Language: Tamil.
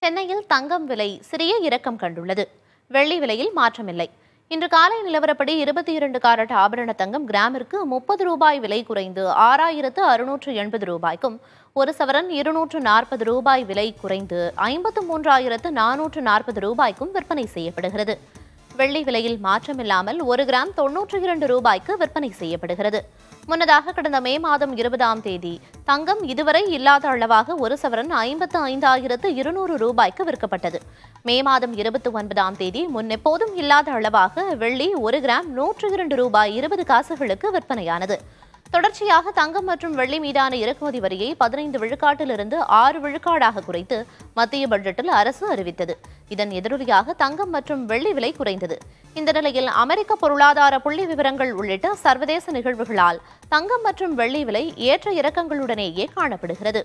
சென்னையில் தங்கம் விலை சிறிய இறக்கம் கண்டுள்ளது. வெள்ளி விலையில் மாற்றமில்லை. இன்று காலை நிலவரப்படி 22 காரட் ஆபரண தங்கம் கிராமிற்கு 30 ரூபாய் விலை குறைந்து 6680 ரூபாய்க்கும், ஒரு சவரன் 240 ரூபாய் விலை குறைந்து 53440 ரூபாய்க்கும் விற்பனை செய்யப்படுகிறது. வெள்ளி விலையில் மாற்றமில்லாமல் 1 கிராம் 92 ரூபாய்க்கு விற்பனை செய்யப்படுகிறது. முன்னதாக கடந்த மே மாதம் 20ஆம் தேதி தங்கம் இதுவரை இல்லாத அளவாக ஒரு சவரன் 55,200 ரூபாய்க்கு விற்கப்பட்டது. மே மாதம் 29ஆம் தேதி முன்னெப்போதும் இல்லாத அளவாக வெள்ளி 1 கிராம் 102 ரூபாய் 20 காசுகளுக்கு விற்பனையானது. தொடர்ச்சியாக தங்கம் மற்றும் வெள்ளி மீதான இறக்குமதி வரியை 15 விழுக்காட்டிலிருந்து 6 விழுக்காடாக குறைத்து மத்திய பட்ஜெட்டில் அரசு அறிவித்தது. இதன் எதிரொலியாக தங்கம் மற்றும் வெள்ளி விலை குறைந்தது. இந்த நிலையில் அமெரிக்க பொருளாதார புள்ளி விவரங்கள் உள்ளிட்ட சர்வதேச நிகழ்வுகளால் தங்கம் மற்றும் வெள்ளி விலை ஏற்ற இறக்கங்களுடனேயே காணப்படுகிறது.